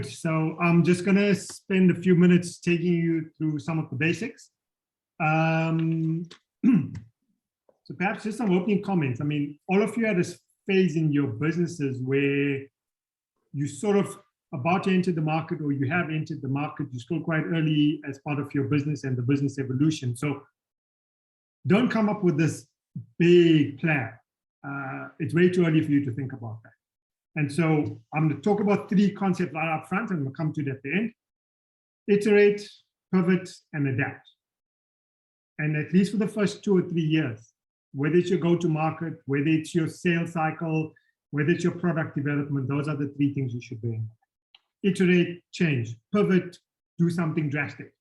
So I'm just going to spend a few minutes taking you through some of the basics. So perhaps just some opening comments. I mean, all of you had this phase in your businesses where you sort of about to enter the market, or you have entered the market, you're still quite early as part of your business and the business evolution. So don't come up with this big plan. It's way too early for you to think about that. And so I'm going to talk about three concepts right up front, and we'll come to it at the end. Iterate, pivot, and adapt. And at least for the first 2 or 3 years, whether it's your go-to-market, whether it's your sales cycle, whether it's your product development, those are the three things you should be in. Iterate, change, pivot, do something drastic.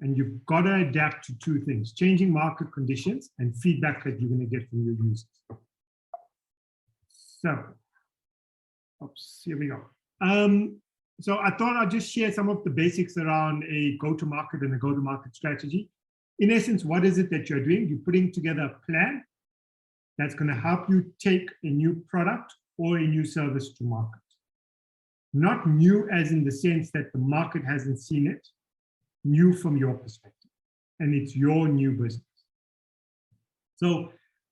And you've got to adapt to two things: changing market conditions and feedback that you're going to get from your users. So, oops, here we go. So I thought I'd just share some of the basics around a go-to-market and a go-to-market strategy. In essence, what is it that you're doing? You're putting together a plan that's going to help you take a new product or a new service to market. Not new as in the sense that the market hasn't seen it, new from your perspective, and it's your new business. So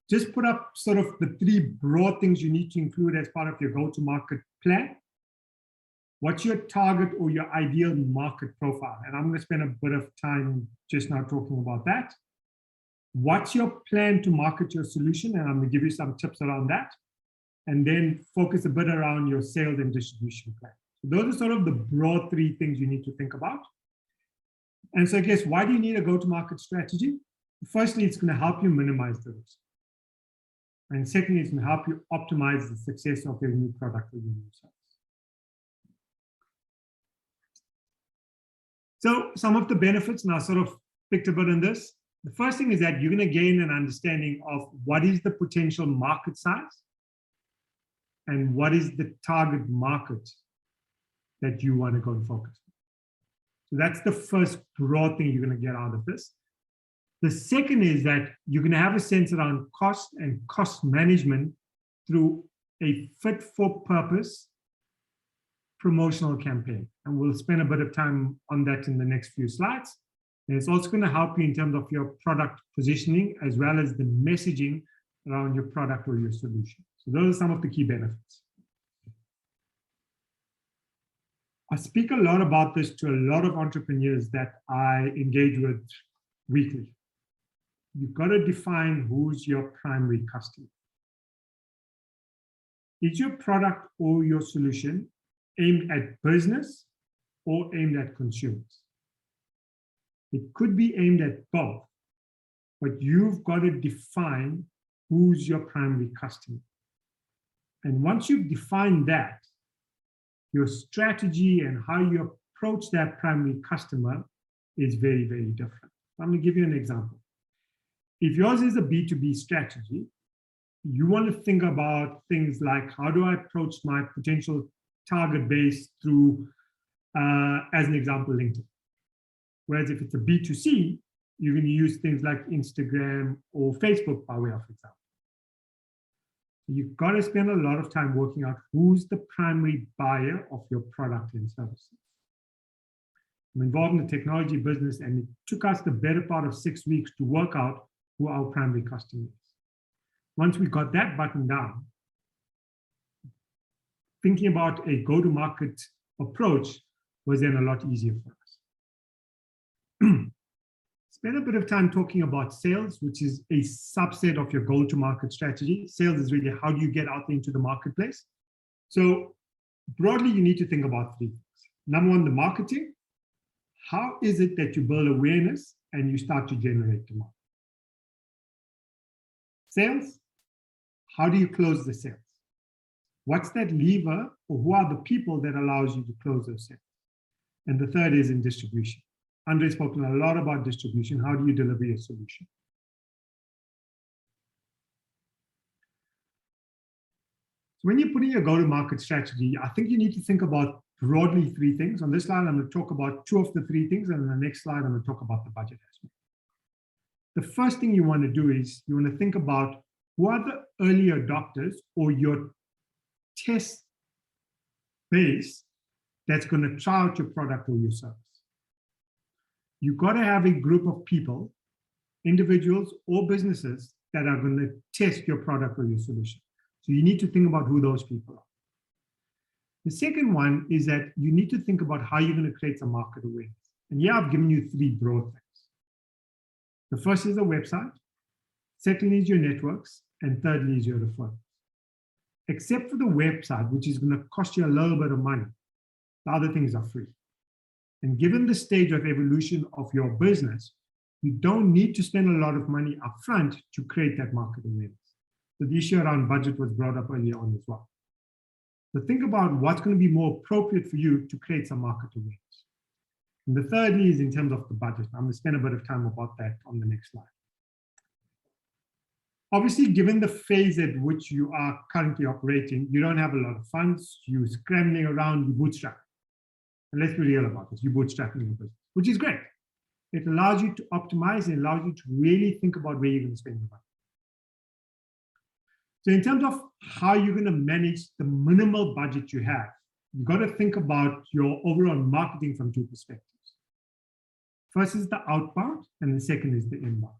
just put up sort of the three broad things you need to include as part of your go-to-market plan. What's your target or your ideal market profile? And I'm going to spend a bit of time just now talking about that. What's your plan to market your solution? And I'm going to give you some tips around that. And then focus a bit around your sales and distribution plan. So those are sort of the broad three things you need to think about. And so I guess, why do you need a go-to-market strategy? Firstly, it's going to help you minimize the risk. And secondly, it's going to help you optimize the success of your new product or your new service. So some of the benefits, and I sort of picked a bit on this. The first thing is that you're going to gain an understanding of what is the potential market size and what is the target market that you want to go and focus on. So that's the first broad thing you're going to get out of this. The second is that you're going to have a sense around cost and cost management through a fit-for-purpose promotional campaign. And we'll spend a bit of time on that in the next few slides. And it's also going to help you in terms of your product positioning, as well as the messaging around your product or your solution. So those are some of the key benefits. I speak a lot about this to a lot of entrepreneurs that I engage with weekly. You've got to define who's your primary customer. Is your product or your solution aimed at business or aimed at consumers? It could be aimed at both, but you've got to define who's your primary customer. And once you've defined that, your strategy and how you approach that primary customer is very, very different. I'm going to give you an example. If yours is a B2B strategy, you want to think about things like, how do I approach my potential target base through, as an example, LinkedIn. Whereas if it's a B2C, you're going to use things like Instagram or Facebook by way of example. You've got to spend a lot of time working out who's the primary buyer of your product and services. I'm involved in the technology business, and it took us the better part of 6 weeks to work out who our primary customer is. Once we got that buttoned down, thinking about a go-to-market approach was then a lot easier for us. Spend a bit of time talking about sales, which is a subset of your go-to-market strategy. Sales is really how do you get out there into the marketplace. So broadly, you need to think about three things. Number one, the marketing. How is it that you build awareness and you start to generate demand? Sales. How do you close the sales? What's that lever, or who are the people that allows you to close those sales? And the third is in distribution. Andre's spoken a lot about distribution. How do you deliver your solution? So when you're putting your go-to-market strategy, I think you need to think about broadly three things. On this slide, I'm going to talk about two of the three things, and on the next slide, I'm going to talk about the budget aspect. The first thing you want to do is you want to think about who are the early adopters or your test base that's going to try out your product or your service. You've got to have a group of people, individuals or businesses, that are going to test your product or your solution. So you need to think about who those people are. The second one is that you need to think about how you're going to create some market awareness. And here I've given you three broad things. The first is the website, secondly is your networks, and thirdly is your referrals. Except for the website, which is going to cost you a little bit of money, the other things are free. And given the stage of evolution of your business, you don't need to spend a lot of money upfront to create that market awareness. So the issue around budget was brought up earlier on as well. So think about what's going to be more appropriate for you to create some market awareness. And the third is in terms of the budget. I'm going to spend a bit of time about that on the next slide. Obviously, given the phase at which you are currently operating, you don't have a lot of funds, you're scrambling around, you bootstrap. And let's be real about this, you're bootstrapping your business, which is great. It allows you to optimize and allows you to really think about where you're going to spend your money. So in terms of how you're going to manage the minimal budget you have, you've got to think about your overall marketing from two perspectives. First is the outbound, and the second is the inbound.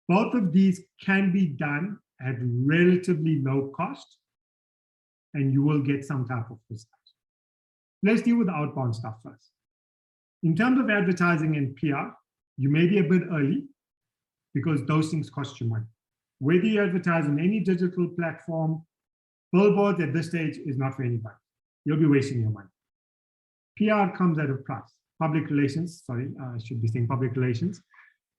Both of these can be done at relatively low cost, and you will get some type of result. Let's deal with the outbound stuff first. In terms of advertising and PR, you may be a bit early because those things cost you money. Whether you advertise on any digital platform, billboards at this stage is not for anybody. You'll be wasting your money. PR comes at a price. Public relations, sorry, I should be saying public relations,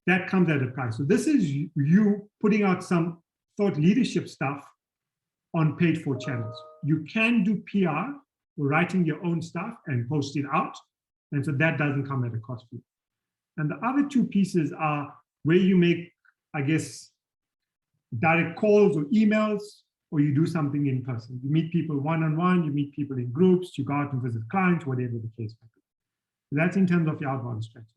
that comes at a price. So this is you putting out some thought leadership stuff on paid for channels. You can do PR, writing your own stuff and post it out. And so that doesn't come at a cost for you. And the other two pieces are where you make, I guess, direct calls or emails, or you do something in person. You meet people one-on-one, you meet people in groups, you go out and visit clients, whatever the case may be. So that's in terms of your outbound strategy.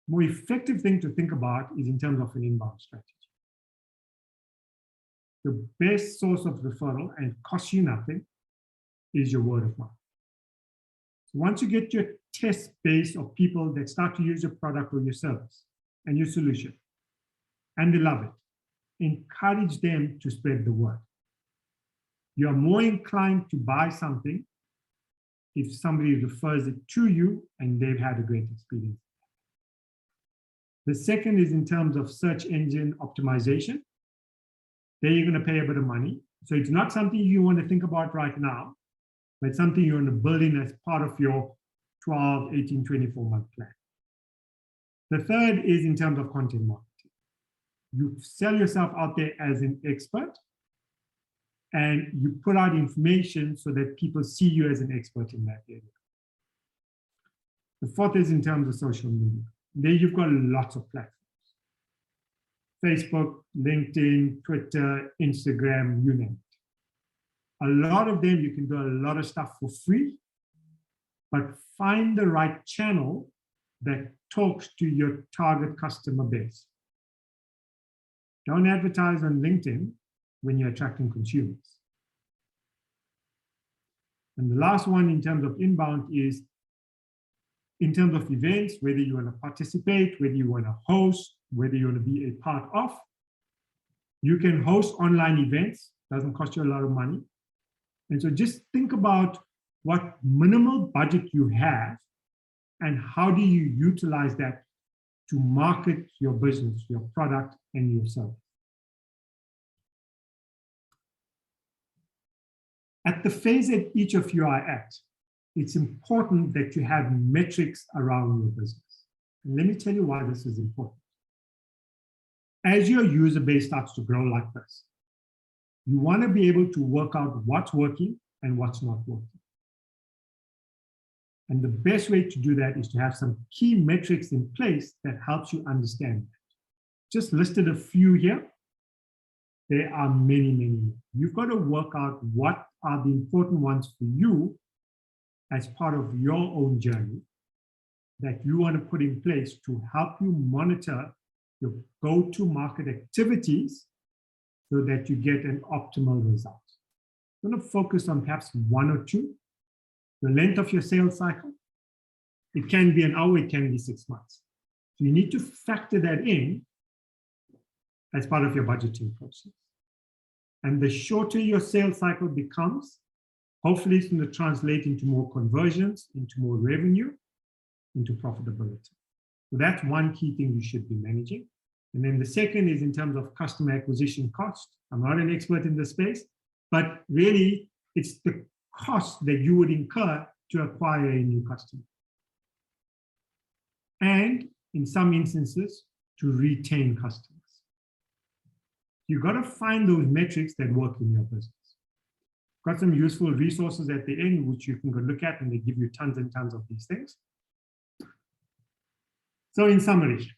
More effective thing to think about is in terms of an inbound strategy. The best source of referral, and costs you nothing, is your word of mouth. So once you get your test base of people that start to use your product or your service and your solution, and they love it, encourage them to spread the word. You are more inclined to buy something if somebody refers it to you and they've had a great experience. The second is in terms of search engine optimization. There you're going to pay a bit of money. So it's not something you want to think about right now, but it's something you want to build in as part of your 12, 18, 24-month plan. The third is in terms of content marketing. You sell yourself out there as an expert, and you put out information so that people see you as an expert in that area. The fourth is in terms of social media. There you've got lots of platforms. Facebook, LinkedIn, Twitter, Instagram, you name it. A lot of them, you can do a lot of stuff for free, but find the right channel that talks to your target customer base. Don't advertise on LinkedIn when you're attracting consumers. And the last one in terms of inbound is in terms of events, whether you want to participate, whether you want to host, whether you want to be a part of. You can host online events, doesn't cost you a lot of money. And so just think about what minimal budget you have and how do you utilize that to market your business, your product, and your service. At the phase that each of you are at, it's important that you have metrics around your business. And let me tell you why this is important. As your user base starts to grow like this, you want to be able to work out what's working and what's not working. And the best way to do that is to have some key metrics in place that helps you understand that. Just listed a few here. There are many, many more. You've got to work out what are the important ones for you as part of your own journey that you want to put in place to help you monitor your go-to-market activities so that you get an optimal result. I'm going to focus on perhaps one or two, The length of your sales cycle, it can be an hour, it can be 6 months. So you need to factor that in as part of your budgeting process. And the shorter your sales cycle becomes, hopefully it's going to translate into more conversions, into more revenue, into profitability. So that's one key thing you should be managing. And then the second is in terms of customer acquisition cost. I'm not an expert in this space, but really it's the cost that you would incur to acquire a new customer. And in some instances, to retain customers. You've got to find those metrics that work in your business. Got some useful resources at the end, which you can go look at, and they give you tons and tons of these things. So in summary,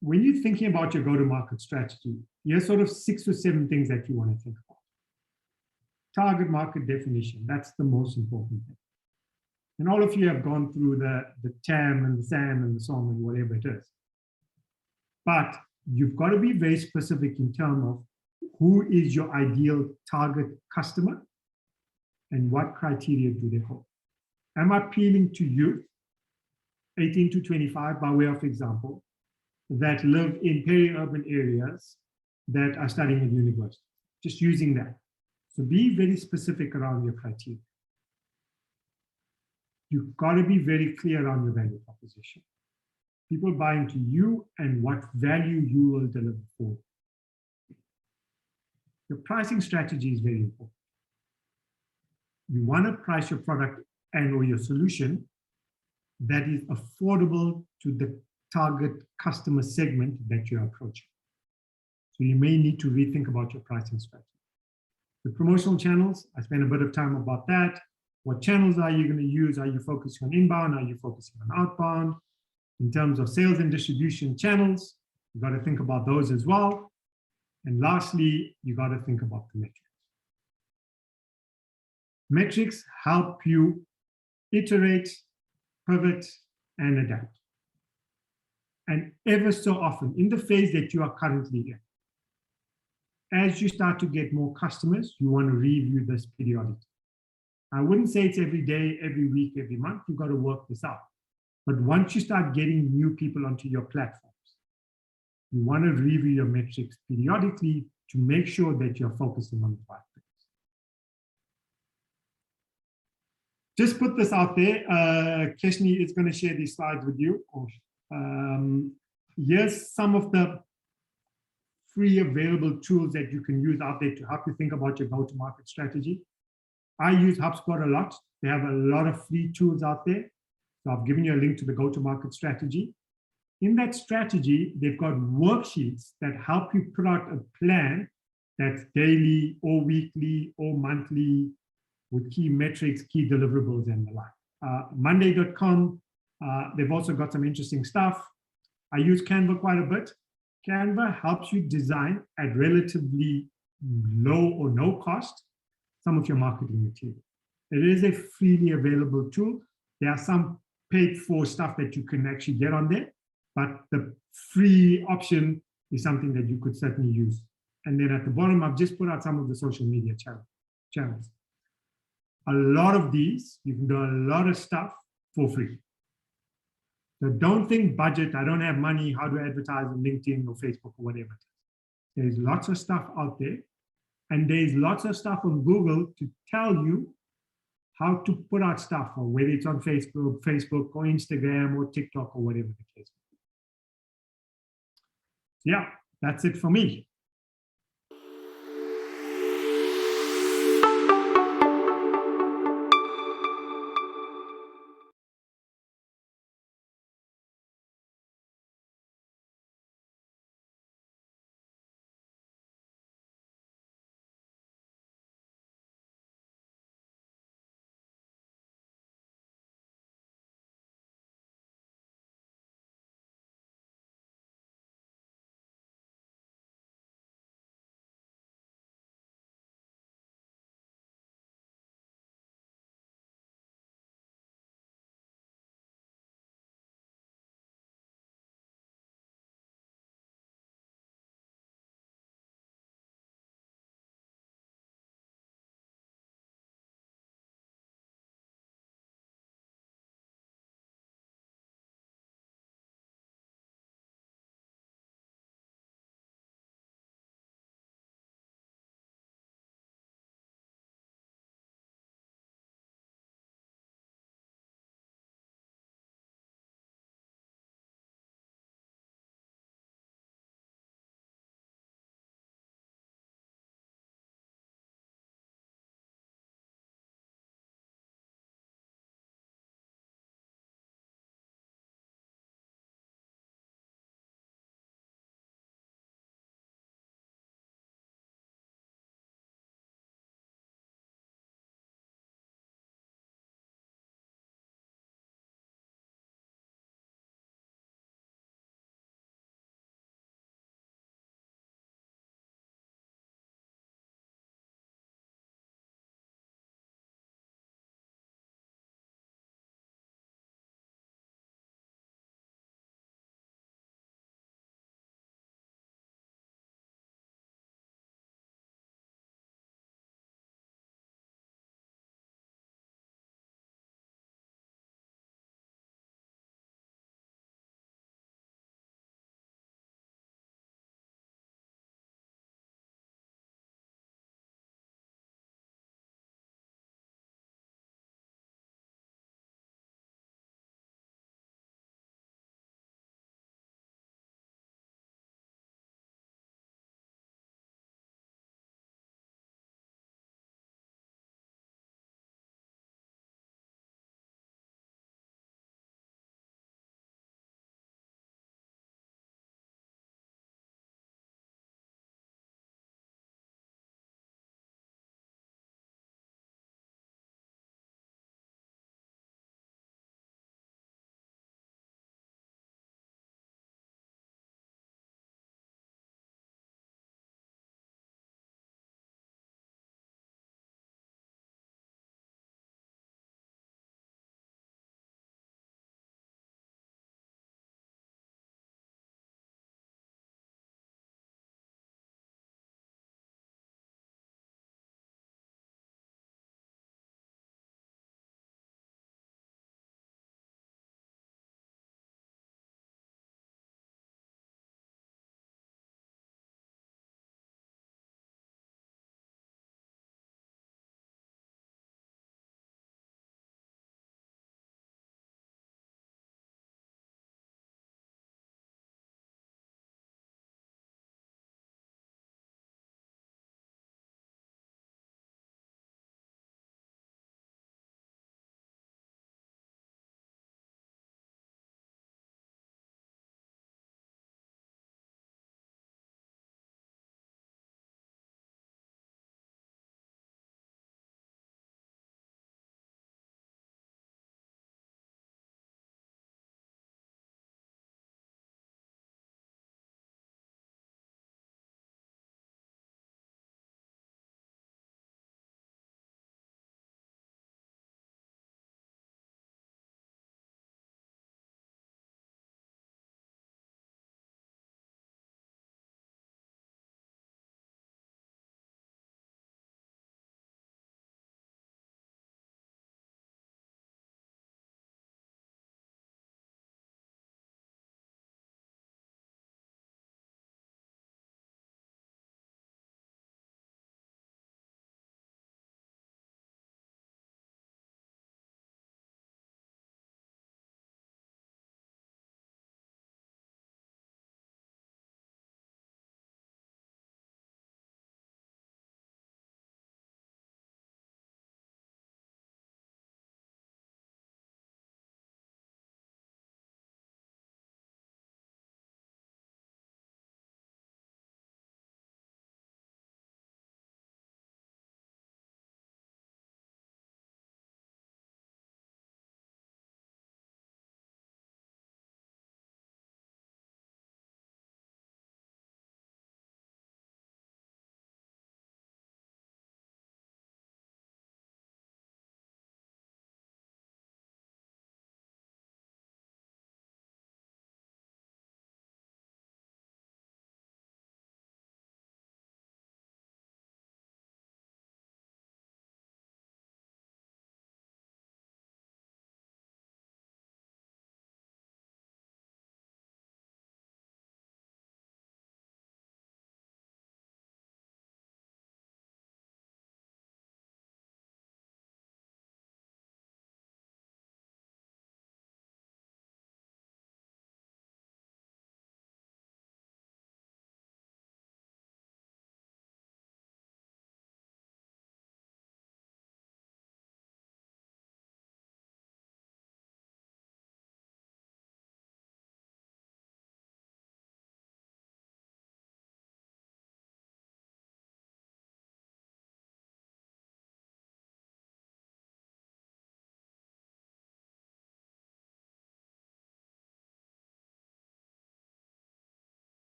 when you're thinking about your go-to-market strategy, here's sort of 6 or 7 things that you want to think about. Target market definition, that's the most important thing. And all of you have gone through the TAM and the SAM and the SOM and whatever it is. But you've got to be very specific in terms of who is your ideal target customer and what criteria do they hold. Am I appealing to youth, 18 to 25, by way of example, that live in peri-urban areas that are studying at university? Just using that. So be very specific around your criteria. You've got to be very clear on your value proposition. People buy into you and what value you will deliver for them. Your pricing strategy is very important. You want to price your product and or your solution that is affordable to the target customer segment that you're approaching. So you may need to rethink about your pricing strategy. The promotional channels, I spent a bit of time about that. What channels are you going to use? Are you focusing on inbound? Are you focusing on outbound? In terms of sales and distribution channels, you got to think about those as well. And lastly, you got to think about the metrics. Metrics help you iterate, pivot, and adapt. And ever so often, in the phase that you are currently in, as you start to get more customers, you want to review this periodically. I wouldn't say it's every day, every week, every month. You've got to work this out. But once you start getting new people onto your platforms, you want to review your metrics periodically to make sure that you're focusing on the right things. Just put this out there. Keshni is going to share these slides with you. Here's some of the free available tools that you can use out there to help you think about your go-to-market strategy. I use HubSpot a lot. They have a lot of free tools out there. So I've given you a link to the go-to-market strategy. In that strategy, they've got worksheets that help you put out a plan that's daily or weekly or monthly with key metrics, key deliverables, and the like. Monday.com, they've also got some interesting stuff. I use Canva quite a bit. Canva helps you design at relatively low or no cost some of your marketing material. It is a freely available tool. There are some paid for stuff that you can actually get on there, but the free option is something that you could certainly use. And then at the bottom, I've just put out some of the social media channels. A lot of these, you can do a lot of stuff for free. So don't think budget, I don't have money, how do I advertise on LinkedIn or Facebook or whatever. There's lots of stuff out there. And there's lots of stuff on Google to tell you how to put out stuff, or whether it's on Facebook or Instagram or TikTok or whatever the case. Yeah, that's it for me.